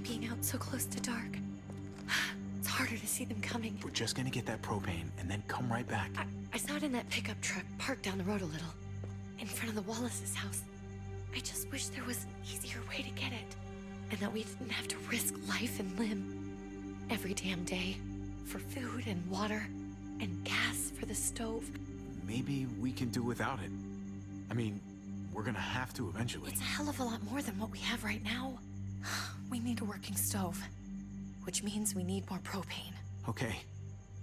hate being out so close to dark. It's harder to see them coming. We're just gonna get that propane and then come right back. I saw it in that pickup truck parked down the road a little, in front of the Wallace's house. I just wish there was an easier way to get it, and that we didn't have to risk life and limb every damn day for food and water and gas for the stove. Maybe we can do without it. I mean, we're gonna have to eventually. It's a hell of a lot more than what we have right now. We need a working stove, which means we need more propane. Okay,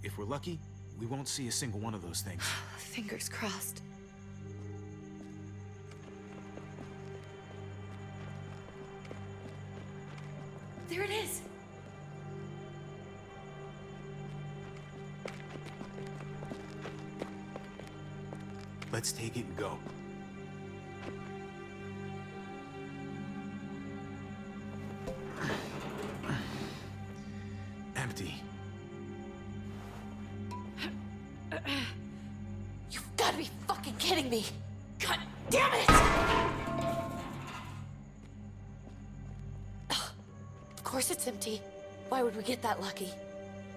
if we're lucky, we won't see a single one of those things. Fingers crossed. There it is! Let's take it and go. Empty. You've got to be fucking kidding me! God damn it! Of course it's empty. Why would we get that lucky?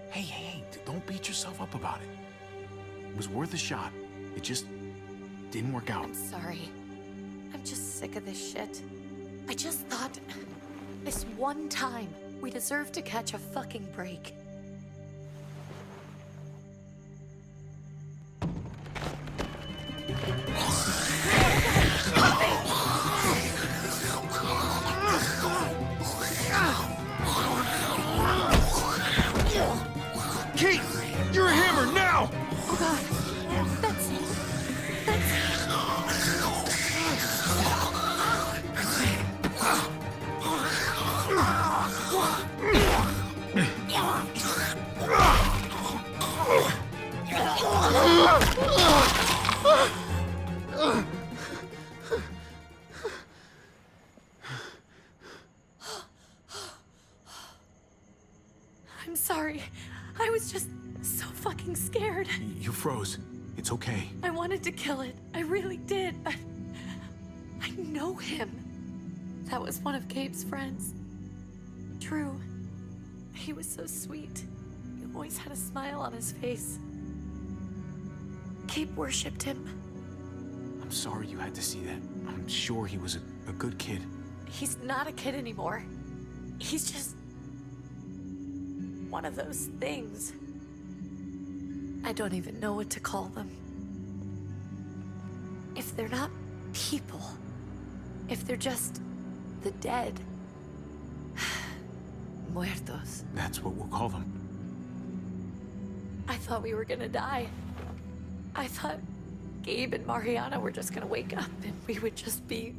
Hey, don't beat yourself up about it. It was worth a shot. It just didn't work out. I'm sorry. I'm just sick of this shit. I just thought, this one time, we deserve to catch a fucking break. Kate! You're a hammer now! Oh god. That's... I'm sorry. I was just so fucking scared. You froze. It's okay. I wanted to kill it. I really did, but I know him. That was one of Gabe's friends. Drew. He was so sweet. He always had a smile on his face. Gabe worshipped him. I'm sorry you had to see that. I'm sure he was a good kid. He's not a kid anymore. He's just one of those things. I don't even know what to call them. If they're not people, if they're just the dead, muertos. That's what we'll call them. I thought we were gonna die. I thought Gabe and Mariana were just gonna wake up and we would just be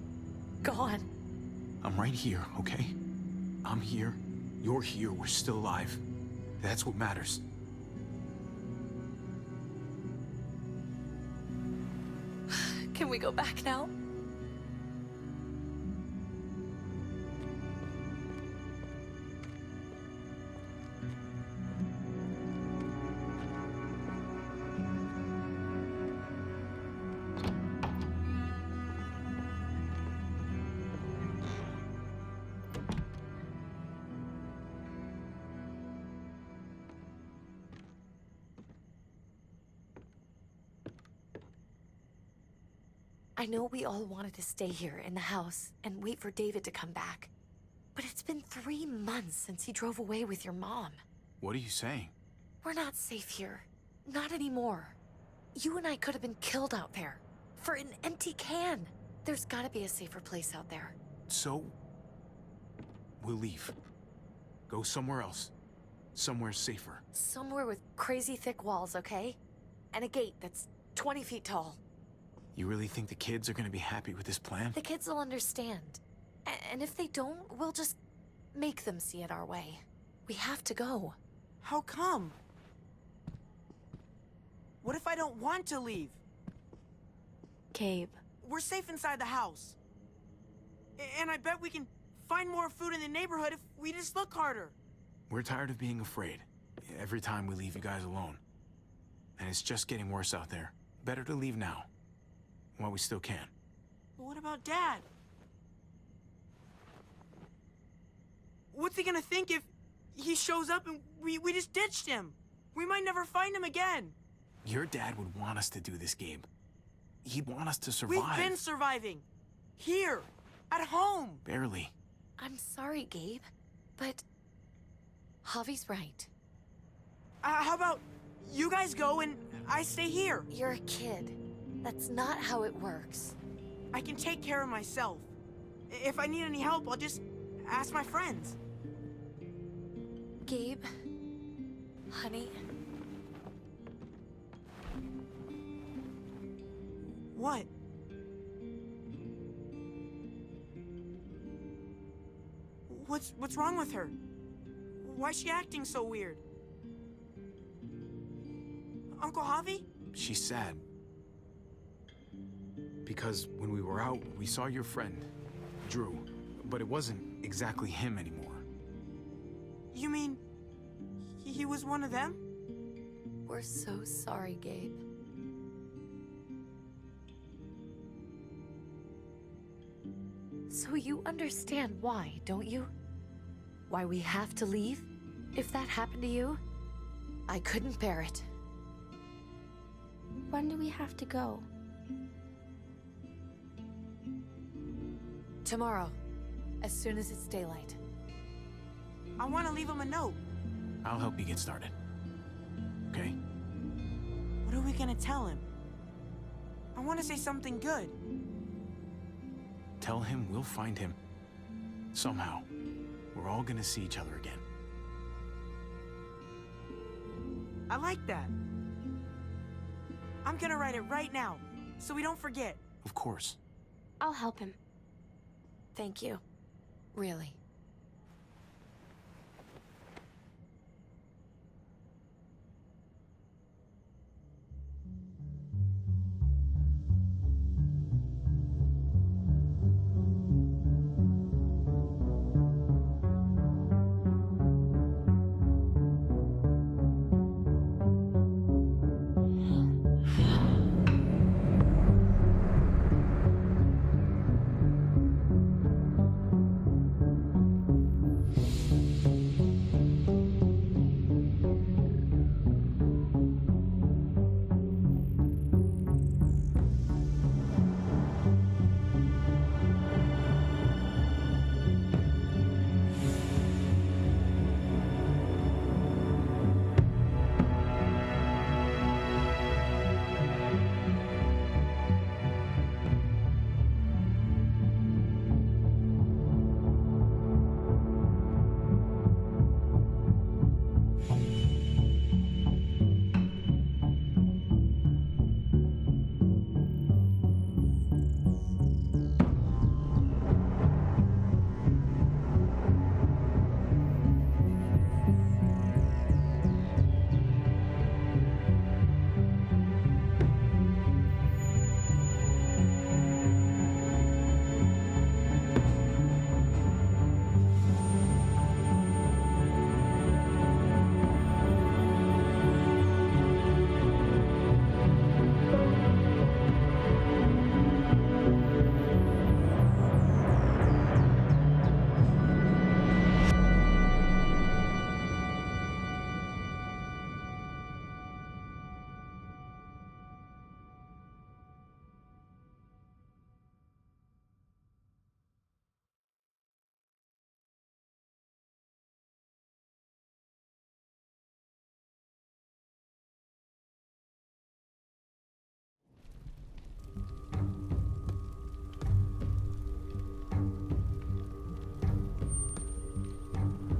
gone. I'm right here, okay? I'm here. You're here. We're still alive. That's what matters. Can we go back now? I know we all wanted to stay here in the house and wait for David to come back. But it's been 3 months since he drove away with your mom. What are you saying? We're not safe here. Not anymore. You and I could have been killed out there. For an empty can. There's gotta be a safer place out there. So, we'll leave. Go somewhere else. Somewhere safer. Somewhere with crazy thick walls, okay? And a gate that's 20 feet tall. You really think the kids are gonna be happy with this plan? The kids will understand. And if they don't, we'll just make them see it our way. We have to go. How come? What if I don't want to leave? Gabe. We're safe inside the house. And I bet we can find more food in the neighborhood if we just look harder. We're tired of being afraid. Every time we leave you guys alone. And it's just getting worse out there. Better to leave now. While we still can. But what about Dad? What's he gonna think if he shows up and we just ditched him? We might never find him again. Your dad would want us to do this, Gabe. He'd want us to survive. We've been surviving. Here. At home. Barely. I'm sorry, Gabe, but Javi's right. How about you guys go and I stay here? You're a kid. That's not how it works. I can take care of myself. If I need any help, I'll just ask my friends. Gabe, honey, What? What's wrong with her? Why's she acting so weird? Uncle Javi? She's sad. Because when we were out, we saw your friend, Drew. But it wasn't exactly him anymore. You mean he was one of them? we're so sorry, Gabe. So you understand why, don't you? Why we have to leave? If that happened to you, I couldn't bear it. When do we have to go? Tomorrow, as soon as it's daylight. I want to leave him a note. I'll help you get started. Okay? What are we gonna tell him? I want to say something good. Tell him we'll find him. Somehow. We're all gonna see each other again. I like that. I'm gonna write it right now, so we don't forget. Of course. I'll help him. Thank you. Really.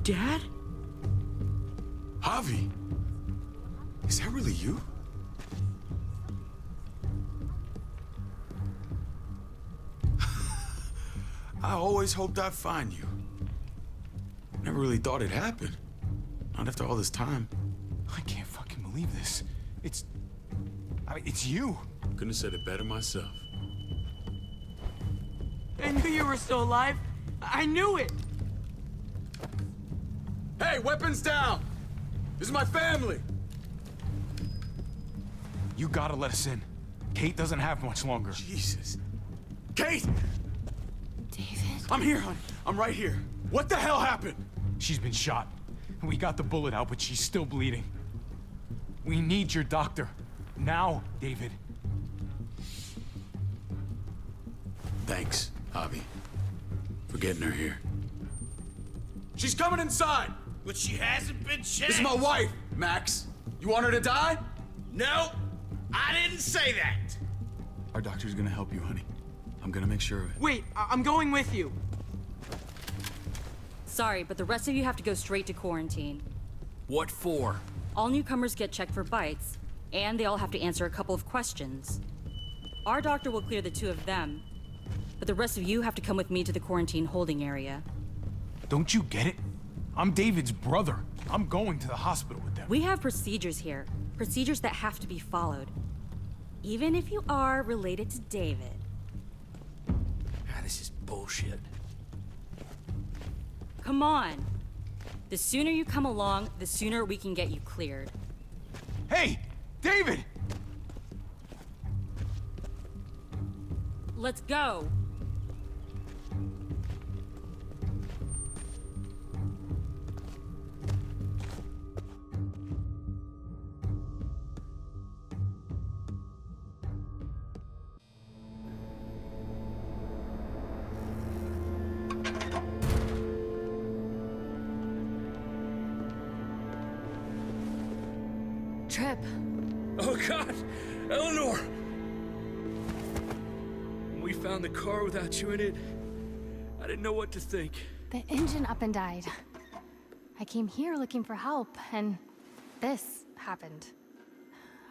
Dad? Javi? Is that really you? I always hoped I'd find you. Never really thought it'd happen. Not after all this time. I can't fucking believe this. It's you. Couldn't have said it better myself. I knew you were still alive. I knew it. Hey, weapons down! This is my family! You gotta let us in. Kate doesn't have much longer. Jesus. Kate! David? I'm here, hon. I'm right here. What the hell happened? She's been shot. We got the bullet out, but she's still bleeding. We need your doctor. Now, David. Thanks, Javi, for getting her here. She's coming inside! But she hasn't been checked. This is my wife, Max. You want her to die? No, I didn't say that. Our doctor's gonna help you, honey. I'm gonna make sure of it. Wait, I'm going with you. Sorry, but the rest of you have to go straight to quarantine. What for? All newcomers get checked for bites, and they all have to answer a couple of questions. Our doctor will clear the two of them, but the rest of you have to come with me to the quarantine holding area. Don't you get it? I'm David's brother. I'm going to the hospital with them. We have procedures here, procedures that have to be followed. Even if you are related to David. This is bullshit. Come on. The sooner you come along, the sooner we can get you cleared. Hey, David! Let's go. Trip. Oh God, Eleanor! When we found the car without you in it, I didn't know what to think. The engine up and died. I came here looking for help, and this happened.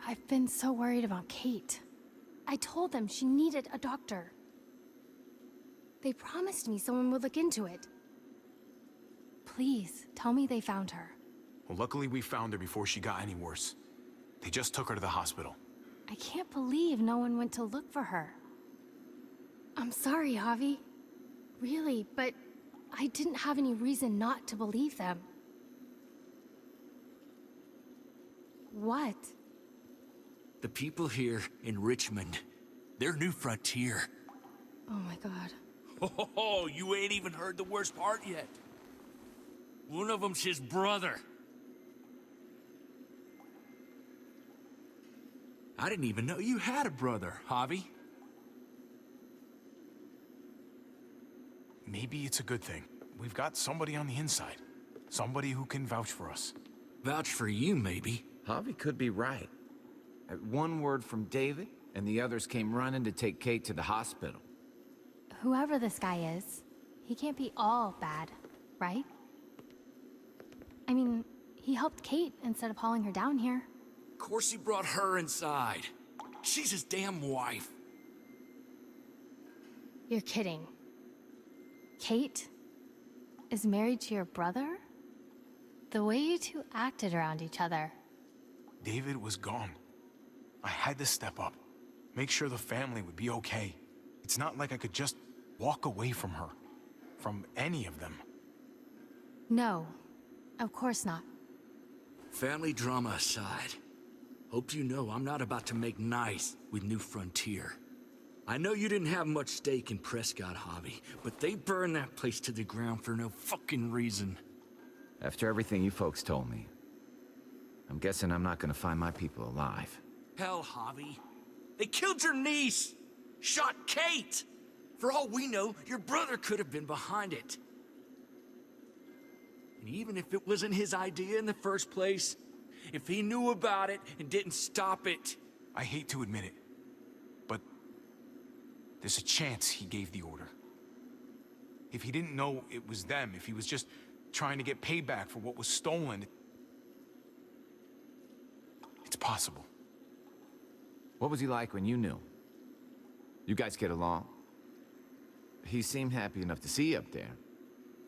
I've been so worried about Kate. I told them she needed a doctor. They promised me someone would look into it. Please, tell me they found her. Well, luckily we found her before she got any worse. They just took her to the hospital. I can't believe no one went to look for her. I'm sorry, Javi. Really, but I didn't have any reason not to believe them. What? The people here in Richmond, they're New Frontier. Oh my god. Oh, you ain't even heard the worst part yet. One of them's his brother. I didn't even know you had a brother, Javi. Maybe it's a good thing. We've got somebody on the inside. Somebody who can vouch for us. Vouch for you, maybe. Javi could be right. At one word from David, and the others came running to take Kate to the hospital. Whoever this guy is, he can't be all bad, right? I mean, he helped Kate instead of hauling her down here. Of course he brought her inside. She's his damn wife. You're kidding. Kate is married to your brother? The way you two acted around each other. David was gone. I had to step up. Make sure the family would be okay. It's not like I could just walk away from her. From any of them. No, of course not. Family drama aside, hope you know I'm not about to make nice with New Frontier. I know you didn't have much stake in Prescott, Javi, but they burned that place to the ground for no fucking reason. After everything you folks told me, I'm guessing I'm not gonna find my people alive. Hell, Javi. They killed your niece! Shot Kate! For all we know, your brother could have been behind it. And even if it wasn't his idea in the first place, if he knew about it and didn't stop it... I hate to admit it, but there's a chance he gave the order. If he didn't know it was them, if he was just trying to get payback for what was stolen, it's possible. What was he like when you knew? You guys get along? He seemed happy enough to see you up there.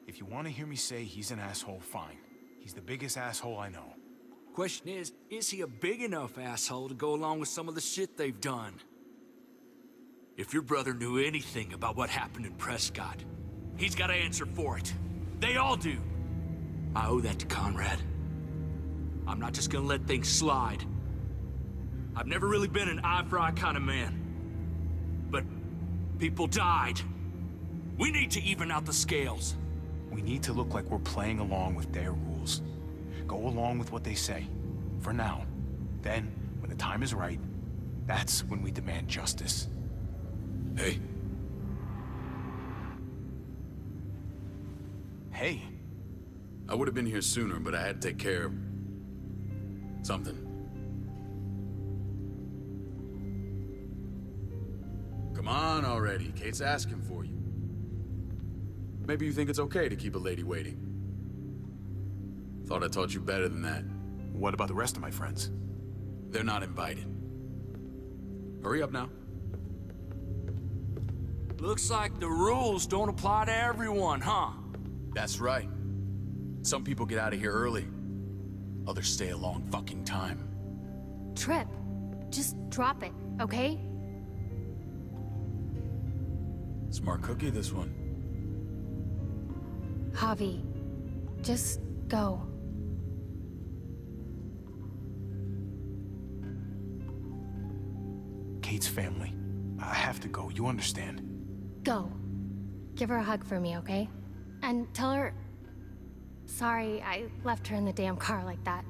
If you want to hear me say he's an asshole, fine. He's the biggest asshole I know. Question is he a big enough asshole to go along with some of the shit they've done? If your brother knew anything about what happened in Prescott, he's got to answer for it. They all do. I owe that to Conrad. I'm not just gonna let things slide. I've never really been an eye-for-eye kind of man. But people died. We need to even out the scales. We need to look like we're playing along with their rules. Go along with what they say. For now. Then, when the time is right, that's when we demand justice. Hey, Hey, I would have been here sooner, but I had to take care of something. Come on already. Kate's asking for you. Maybe you think it's okay to keep a lady waiting. Thought I taught you better than that. what about the rest of my friends? They're not invited. Hurry up now. Looks like the rules don't apply to everyone, huh? That's right. Some people get out of here early. Others stay a long fucking time. Trip, just drop it, okay? Smart cookie, this one. Javi, just go. Kate's family. I have to go, you understand. Go. Give her a hug for me, okay? And tell her... Sorry, I left her in the damn car like that.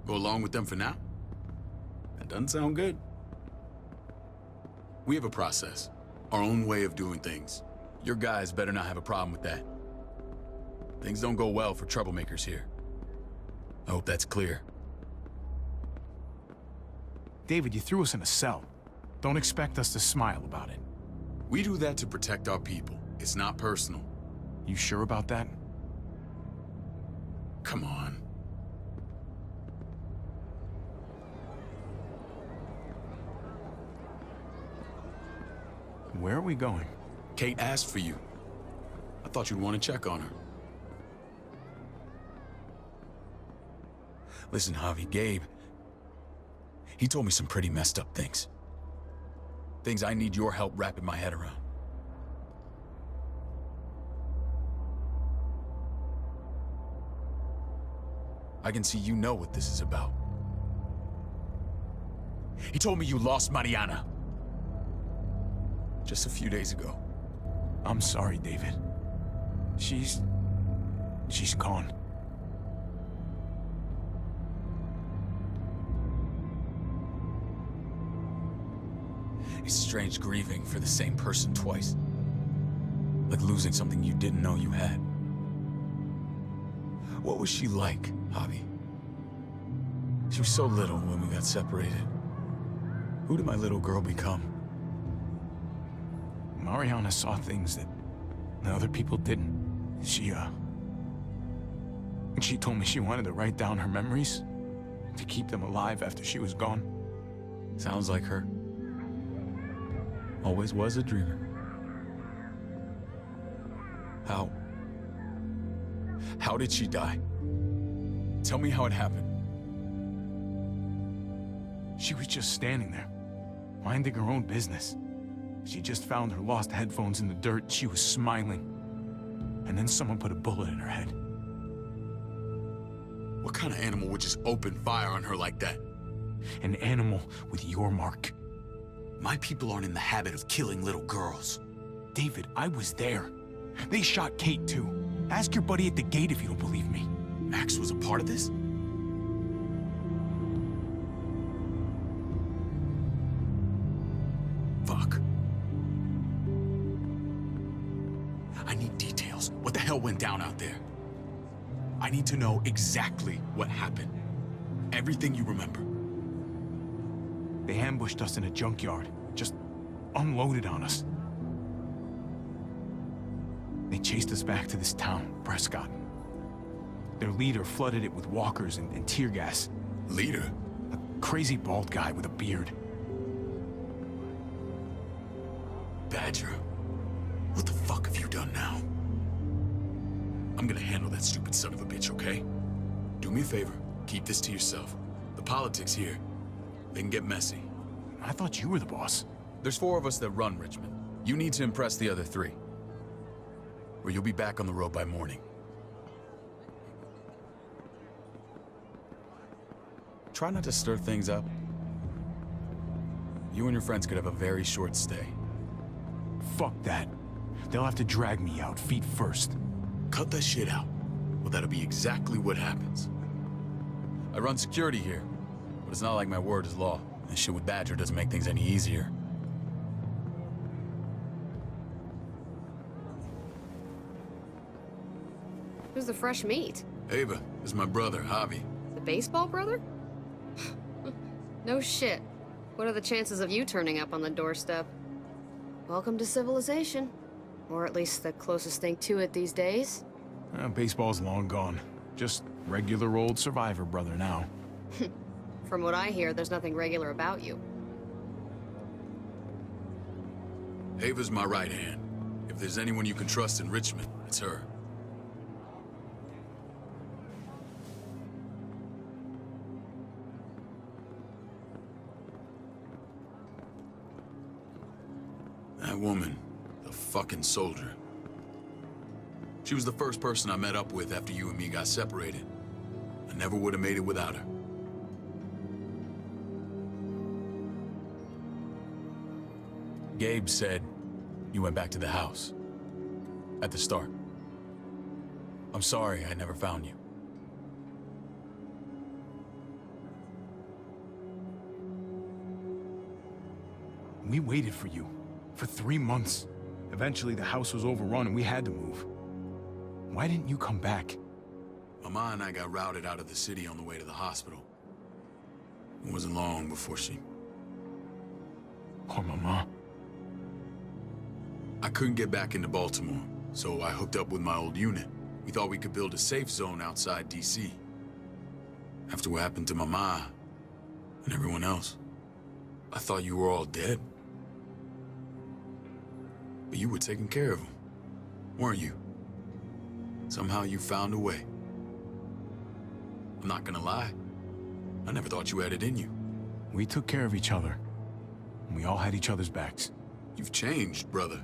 Go along with them for now? That doesn't sound good. We have a process, our own way of doing things. Your guys better not have a problem with that. Things don't go well for troublemakers here. I hope that's clear. David, you threw us in a cell. Don't expect us to smile about it. We do that to protect our people. It's not personal. You sure about that? Come on. Where are we going? Kate asked for you. I thought you'd want to check on her. Listen, Javi, Gabe, he told me some pretty messed up things. Things I need your help wrapping my head around. I can see you know what this is about. He told me you lost Mariana. Just a few days ago. I'm sorry, David. She's gone. It's strange grieving for the same person twice. Like losing something you didn't know you had. What was she like, Javi? She was so little when we got separated. Who did my little girl become? Mariana saw things that other people didn't. She told me she wanted to write down her memories to keep them alive after she was gone. Sounds like her. Always was a dreamer. How did she die? Tell me how it happened. She was just standing there, minding her own business. She just found her lost headphones in the dirt. She was smiling. And then someone put a bullet in her head. What kind of animal would just open fire on her like that? An animal with your mark. My people aren't in the habit of killing little girls. David, I was there. They shot Kate too. Ask your buddy at the gate if you don't believe me. Max was a part of this? Fuck. I need details. What the hell went down out there? I need to know exactly what happened. Everything you remember. They ambushed us in a junkyard. Just unloaded on us. They chased us back to this town, Prescott. Their leader flooded it with walkers and tear gas. Leader? A crazy bald guy with a beard. Badger, what the fuck have you done now? I'm gonna handle that stupid son of a bitch, okay? Do me a favor, keep this to yourself. The politics here, they can get messy. I thought you were the boss. There's 4 of us that run Richmond. You need to impress the other 3. Or you'll be back on the road by morning. Try not to stir things up. You and your friends could have a very short stay. Fuck that. They'll have to drag me out, feet first. Cut that shit out. Well, that'll be exactly what happens. I run security here, but it's not like my word is law. And shit with Badger doesn't make things any easier. Who's the fresh meat? Ava, this is my brother, Javi. The baseball brother? No shit. What are the chances of you turning up on the doorstep? Welcome to civilization. Or at least the closest thing to it these days. Baseball's long gone. Just regular old survivor brother now. From what I hear, there's nothing regular about you. Ava's my right hand. If there's anyone you can trust in Richmond, it's her. That woman, the fucking soldier. She was the first person I met up with after you and me got separated. I never would have made it without her. Gabe said you went back to the house. At the start. I'm sorry I never found you. We waited for you. For 3 months. Eventually the house was overrun and we had to move. Why didn't you come back? Mama and I got routed out of the city on the way to the hospital. It wasn't long before she... Poor Mama. I couldn't get back into Baltimore, so I hooked up with my old unit. We thought we could build a safe zone outside D.C. After what happened to Mama and everyone else, I thought you were all dead. But you were taking care of them, weren't you? Somehow you found a way. I'm not gonna lie. I never thought you had it in you. We took care of each other. And we all had each other's backs. You've changed, brother.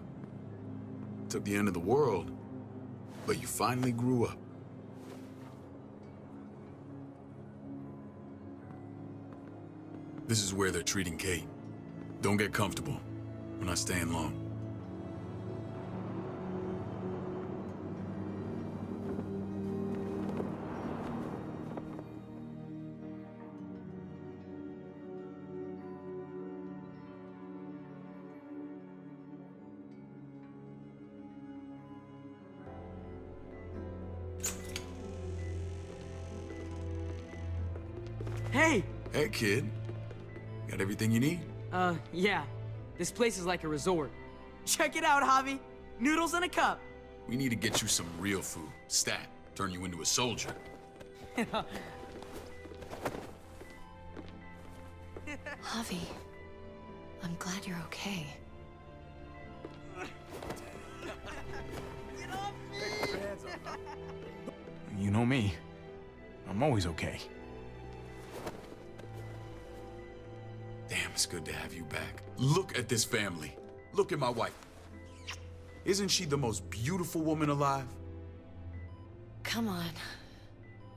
Took the end of the world, but you finally grew up. This is where they're treating Kate. Don't get comfortable. We're not staying long. Hey! Hey, kid. Got everything you need? Yeah. This place is like a resort. Check it out, Javi. Noodles in a cup. We need to get you some real food. Stat. Turn you into a soldier. Javi, I'm glad you're okay. You know me. I'm always okay. Damn, it's good to have you back. Look at this family. Look at my wife. Isn't she the most beautiful woman alive? Come on.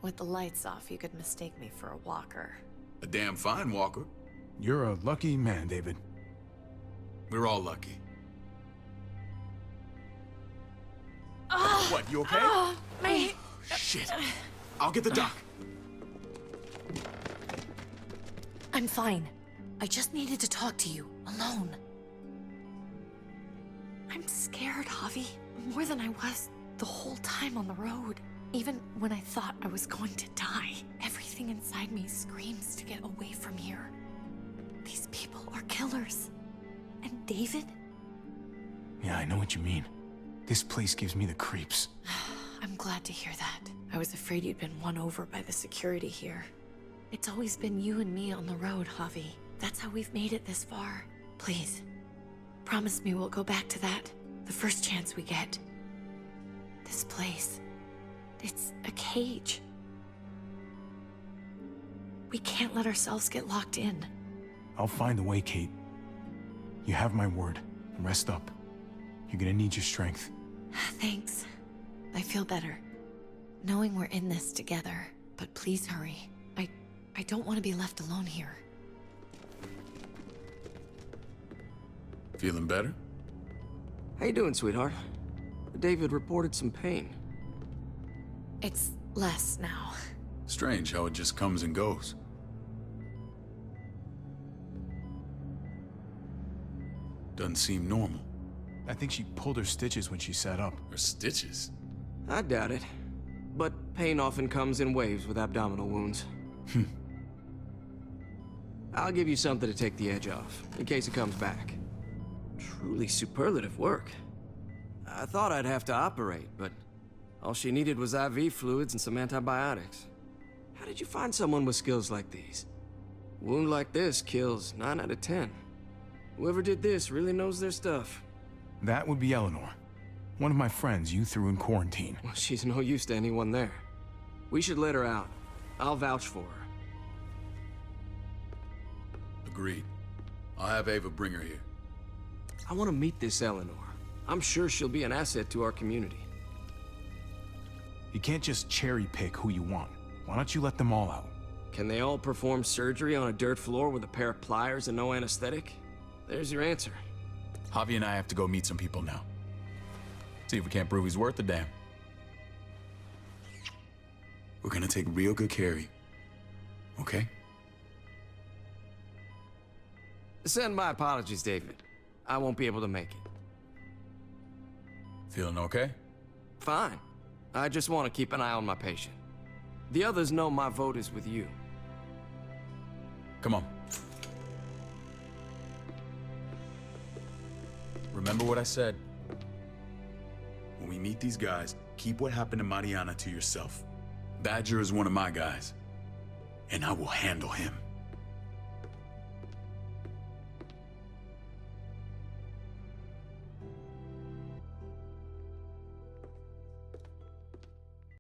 With the lights off, you could mistake me for a walker. A damn fine walker. You're a lucky man, David. We're all lucky. What, you okay? My... Shit. I'll get the doc. I'm fine. I just needed to talk to you, alone. I'm scared, Javi. More than I was the whole time on the road. Even when I thought I was going to die, everything inside me screams to get away from here. These people are killers. And David? Yeah, I know what you mean. This place gives me the creeps. I'm glad to hear that. I was afraid you'd been won over by the security here. It's always been you and me on the road, Javi. That's how we've made it this far. Please, Promise me we'll go back to that the first chance we get. This place, it's a cage. We can't let ourselves get locked in. I'll find a way, Kate. You have my word. Rest up. You're gonna need your strength. Thanks. I feel better. Knowing we're in this together. But please hurry. I don't want to be left alone here. Feeling better? How you doing, sweetheart? David reported some pain. It's less now. Strange how it just comes and goes. Doesn't seem normal. I think she pulled her stitches when she sat up. Her stitches? I doubt it. But pain often comes in waves with abdominal wounds. I'll give you something to take the edge off, in case it comes back. Truly superlative work. I thought I'd have to operate, but all she needed was IV fluids and some antibiotics. How did you find someone with skills like these? A wound like this kills 9 out of 10. Whoever did this really knows their stuff. That would be Eleanor. One of my friends you threw in quarantine. Well, she's no use to anyone there. We should let her out. I'll vouch for her. Agreed. I'll have Ava bring her here. I want to meet this Eleanor. I'm sure she'll be an asset to our community. You can't just cherry pick who you want. Why don't you let them all out? Can they all perform surgery on a dirt floor with a pair of pliers and no anesthetic? There's your answer. Javi and I have to go meet some people now. See if we can't prove he's worth the damn. We're gonna take real good care of you. Okay? Send my apologies, David. I won't be able to make it. Feeling okay? Fine. I just want to keep an eye on my patient. The others know my vote is with you. Come on. Remember what I said. When we meet these guys, keep what happened to Mariana to yourself. Badger is one of my guys, and I will handle him.